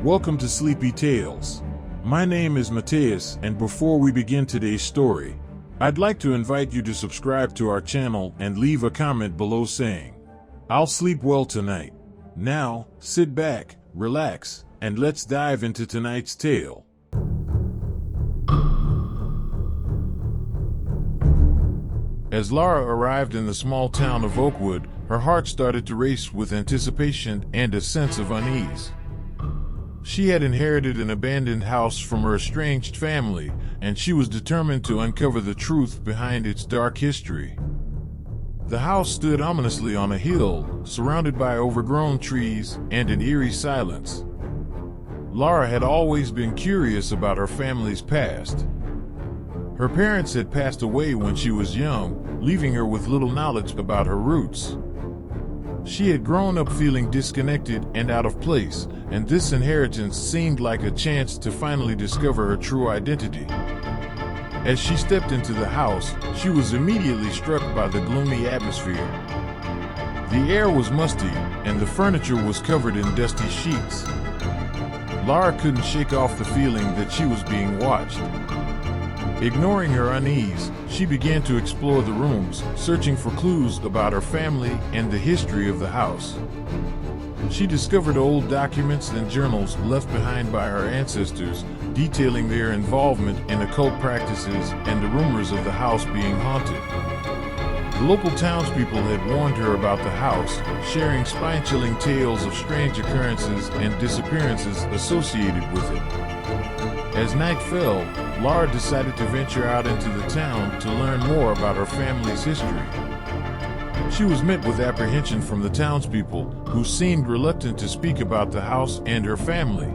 Welcome to Sleepy Tales. My name is Mateus, and before we begin today's story, I'd like to invite you to subscribe to our channel and leave a comment below saying, "I'll sleep well tonight." Now, sit back, relax, and let's dive into tonight's tale. As Lara arrived in the small town of Oakwood, her heart started to race with anticipation and a sense of unease. She had inherited an abandoned house from her estranged family, and she was determined to uncover the truth behind its dark history. The house stood ominously on a hill, surrounded by overgrown trees and an eerie silence. Lara had always been curious about her family's past. Her parents had passed away when she was young, leaving her with little knowledge about her roots. She had grown up feeling disconnected and out of place, and this inheritance seemed like a chance to finally discover her true identity. As she stepped into the house, she was immediately struck by the gloomy atmosphere. The air was musty, and the furniture was covered in dusty sheets. Lara couldn't shake off the feeling that she was being watched. Ignoring her unease, she began to explore the rooms, searching for clues about her family and the history of the house. She discovered old documents and journals left behind by her ancestors, detailing their involvement in occult practices and the rumors of the house being haunted. The local townspeople had warned her about the house, sharing spine-chilling tales of strange occurrences and disappearances associated with it. As night fell, Lara decided to venture out into the town to learn more about her family's history. She was met with apprehension from the townspeople, who seemed reluctant to speak about the house and her family.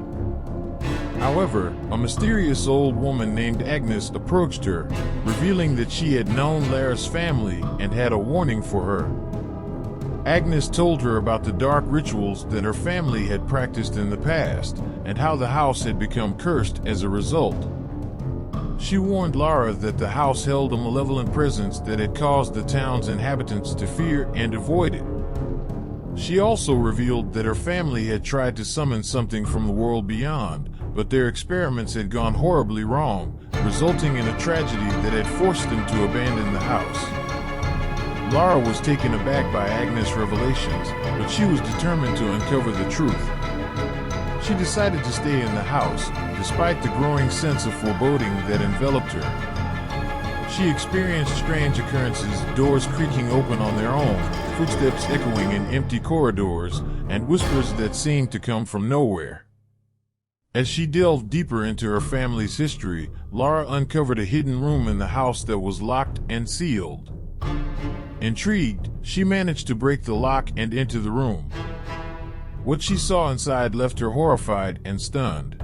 However, a mysterious old woman named Agnes approached her, revealing that she had known Lara's family and had a warning for her. Agnes told her about the dark rituals that her family had practiced in the past, and how the house had become cursed as a result. She warned Lara that the house held a malevolent presence that had caused the town's inhabitants to fear and avoid it. She also revealed that her family had tried to summon something from the world beyond, but their experiments had gone horribly wrong, resulting in a tragedy that had forced them to abandon the house. Lara was taken aback by Agnes' revelations, but she was determined to uncover the truth. She decided to stay in the house, despite the growing sense of foreboding that enveloped her. She experienced strange occurrences, doors creaking open on their own, footsteps echoing in empty corridors, and whispers that seemed to come from nowhere. As she delved deeper into her family's history, Lara uncovered a hidden room in the house that was locked and sealed. Intrigued, she managed to break the lock and enter the room. What she saw inside left her horrified and stunned.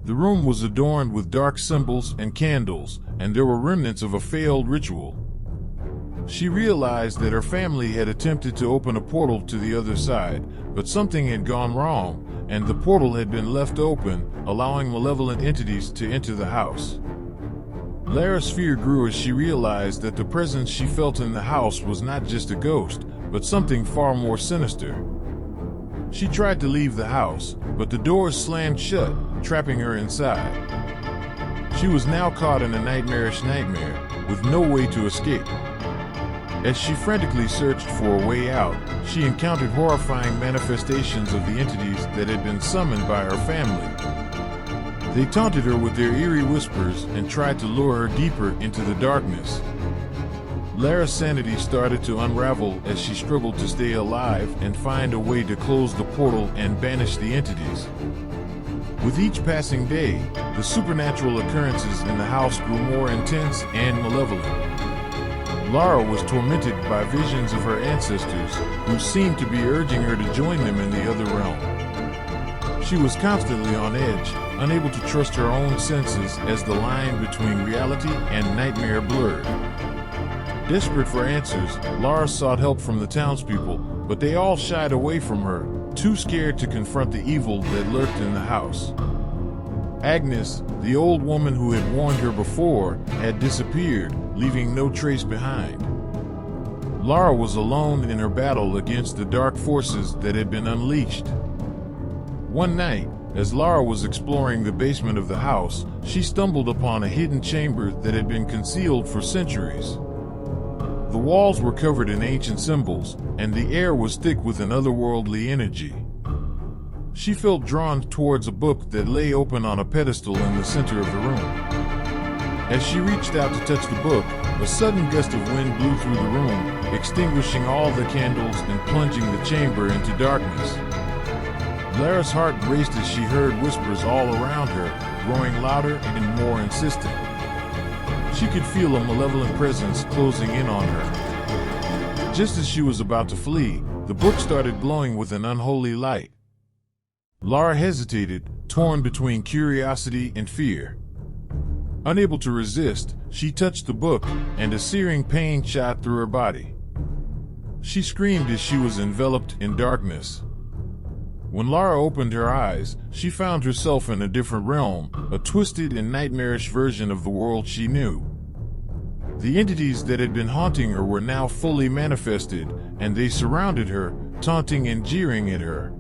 The room was adorned with dark symbols and candles, and there were remnants of a failed ritual. She realized that her family had attempted to open a portal to the other side, but something had gone wrong, and the portal had been left open, allowing malevolent entities to enter the house. Lara's fear grew as she realized that the presence she felt in the house was not just a ghost, but something far more sinister. She tried to leave the house, but the doors slammed shut, trapping her inside. She was now caught in a nightmarish nightmare, with no way to escape. As she frantically searched for a way out, she encountered horrifying manifestations of the entities that had been summoned by her family. They taunted her with their eerie whispers and tried to lure her deeper into the darkness. Lara's sanity started to unravel as she struggled to stay alive and find a way to close the portal and banish the entities. With each passing day, the supernatural occurrences in the house grew more intense and malevolent. Lara was tormented by visions of her ancestors, who seemed to be urging her to join them in the other realm. She was constantly on edge, unable to trust her own senses as the line between reality and nightmare blurred. Desperate for answers, Lara sought help from the townspeople, but they all shied away from her, too scared to confront the evil that lurked in the house. Agnes, the old woman who had warned her before, had disappeared, leaving no trace behind. Lara was alone in her battle against the dark forces that had been unleashed. One night, As Lara was exploring the basement of the house, she stumbled upon a hidden chamber that had been concealed for centuries. The walls were covered in ancient symbols, and the air was thick with an otherworldly energy. She felt drawn towards a book that lay open on a pedestal in the center of the room. As she reached out to touch the book, a sudden gust of wind blew through the room, extinguishing all the candles and plunging the chamber into darkness. Lara's heart raced as she heard whispers all around her, growing louder and more insistent. She could feel a malevolent presence closing in on her. Just as she was about to flee, the book started glowing with an unholy light. Lara hesitated, torn between curiosity and fear. Unable to resist, she touched the book, and a searing pain shot through her body. She screamed as she was enveloped in darkness. When Lara opened her eyes, she found herself in a different realm, a twisted and nightmarish version of the world she knew. The entities that had been haunting her were now fully manifested, and they surrounded her, taunting and jeering at her.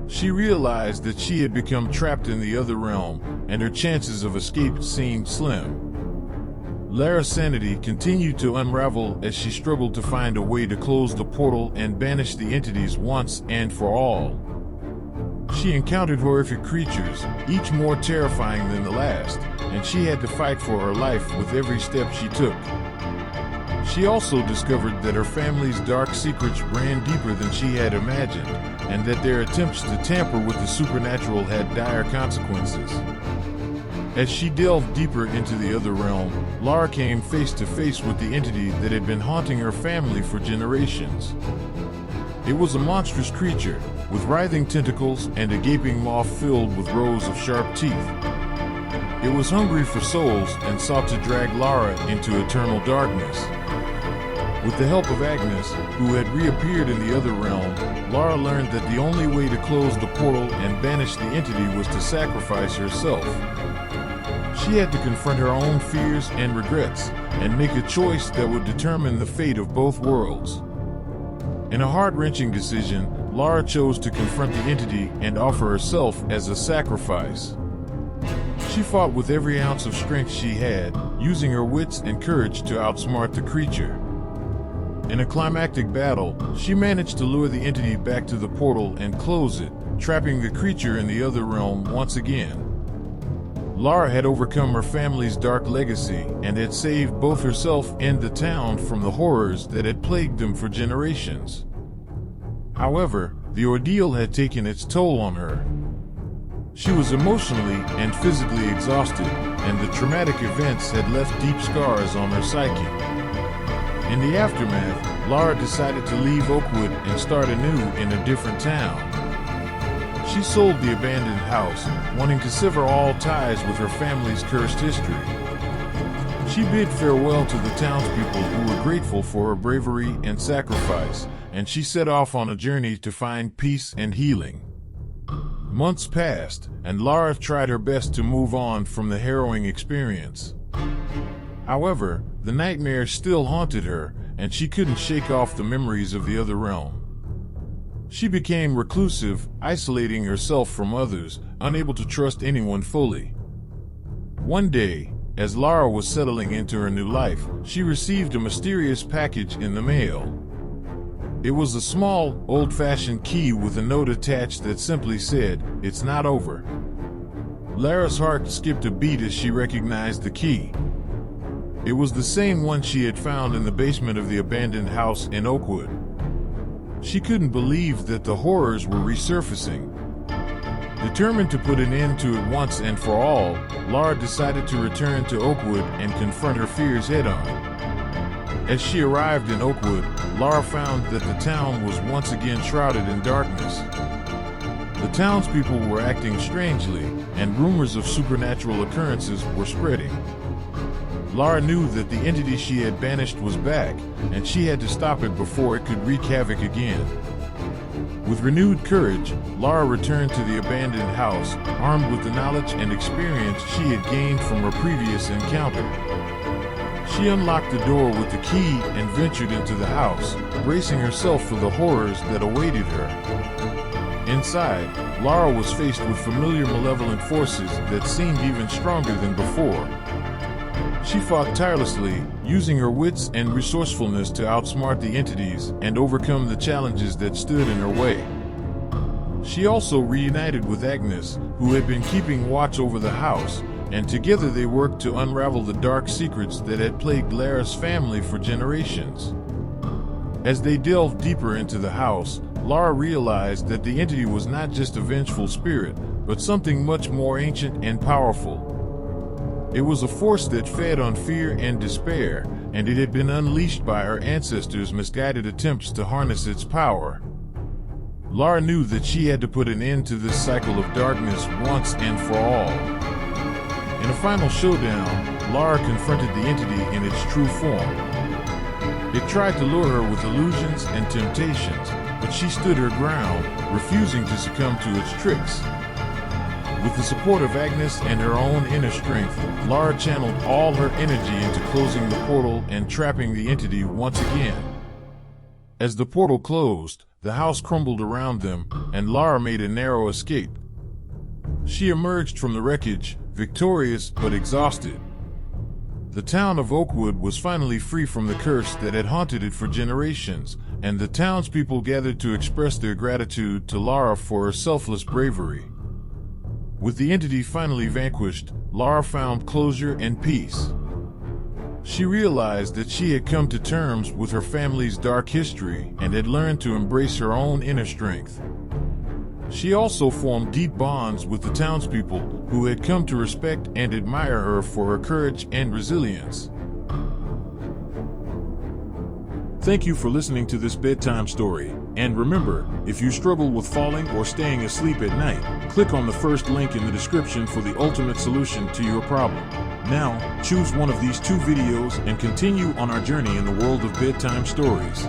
She realized that she had become trapped in the other realm, and her chances of escape seemed slim. Lara's sanity continued to unravel as she struggled to find a way to close the portal and banish the entities once and for all. She encountered horrific creatures, each more terrifying than the last, and she had to fight for her life with every step she took. She also discovered that her family's dark secrets ran deeper than she had imagined, and that their attempts to tamper with the supernatural had dire consequences. As she delved deeper into the other realm, Lara came face to face with the entity that had been haunting her family for generations. It was a monstrous creature, with writhing tentacles and a gaping maw filled with rows of sharp teeth. It was hungry for souls and sought to drag Lara into eternal darkness. With the help of Agnes, who had reappeared in the other realm, Lara learned that the only way to close the portal and banish the entity was to sacrifice herself. She had to confront her own fears and regrets, and make a choice that would determine the fate of both worlds. In a heart-wrenching decision, Lara chose to confront the entity and offer herself as a sacrifice. She fought with every ounce of strength she had, using her wits and courage to outsmart the creature. In a climactic battle, she managed to lure the entity back to the portal and close it, trapping the creature in the other realm once again. Lara had overcome her family's dark legacy and had saved both herself and the town from the horrors that had plagued them for generations. However, the ordeal had taken its toll on her. She was emotionally and physically exhausted, and the traumatic events had left deep scars on her psyche. In the aftermath, Lara decided to leave Oakwood and start anew in a different town. She sold the abandoned house, wanting to sever all ties with her family's cursed history. She bid farewell to the townspeople who were grateful for her bravery and sacrifice, and she set off on a journey to find peace and healing. Months passed, and Lara tried her best to move on from the harrowing experience. However, the nightmare still haunted her, and she couldn't shake off the memories of the other realm. She became reclusive, isolating herself from others, unable to trust anyone fully. One day, as Lara was settling into her new life, she received a mysterious package in the mail. It was a small, old-fashioned key with a note attached that simply said, "It's not over." Lara's heart skipped a beat as she recognized the key. It was the same one she had found in the basement of the abandoned house in Oakwood. She couldn't believe that the horrors were resurfacing. Determined to put an end to it once and for all, Lara decided to return to Oakwood and confront her fears head-on. As she arrived in Oakwood, Lara found that the town was once again shrouded in darkness. The townspeople were acting strangely, and rumors of supernatural occurrences were spreading. Lara knew that the entity she had banished was back, and she had to stop it before it could wreak havoc again. With renewed courage, Lara returned to the abandoned house, armed with the knowledge and experience she had gained from her previous encounter. She unlocked the door with the key and ventured into the house, bracing herself for the horrors that awaited her. Inside, Lara was faced with familiar malevolent forces that seemed even stronger than before. She fought tirelessly, using her wits and resourcefulness to outsmart the entities and overcome the challenges that stood in her way. She also reunited with Agnes, who had been keeping watch over the house, and together they worked to unravel the dark secrets that had plagued Lara's family for generations. As they delved deeper into the house, Lara realized that the entity was not just a vengeful spirit, but something much more ancient and powerful. It was a force that fed on fear and despair, and it had been unleashed by her ancestors' misguided attempts to harness its power. Lara knew that she had to put an end to this cycle of darkness once and for all. In a final showdown, Lara confronted the entity in its true form. It tried to lure her with illusions and temptations, but she stood her ground, refusing to succumb to its tricks. With the support of Agnes and her own inner strength, Lara channeled all her energy into closing the portal and trapping the entity once again. As the portal closed, the house crumbled around them, and Lara made a narrow escape. She emerged from the wreckage, victorious but exhausted. The town of Oakwood was finally free from the curse that had haunted it for generations, and the townspeople gathered to express their gratitude to Lara for her selfless bravery. With the entity finally vanquished, Lara found closure and peace. She realized that she had come to terms with her family's dark history and had learned to embrace her own inner strength. She also formed deep bonds with the townspeople, who had come to respect and admire her for her courage and resilience. Thank you for listening to this bedtime story. And remember, if you struggle with falling or staying asleep at night, click on the first link in the description for the ultimate solution to your problem. Now, choose one of these two videos and continue on our journey in the world of bedtime stories.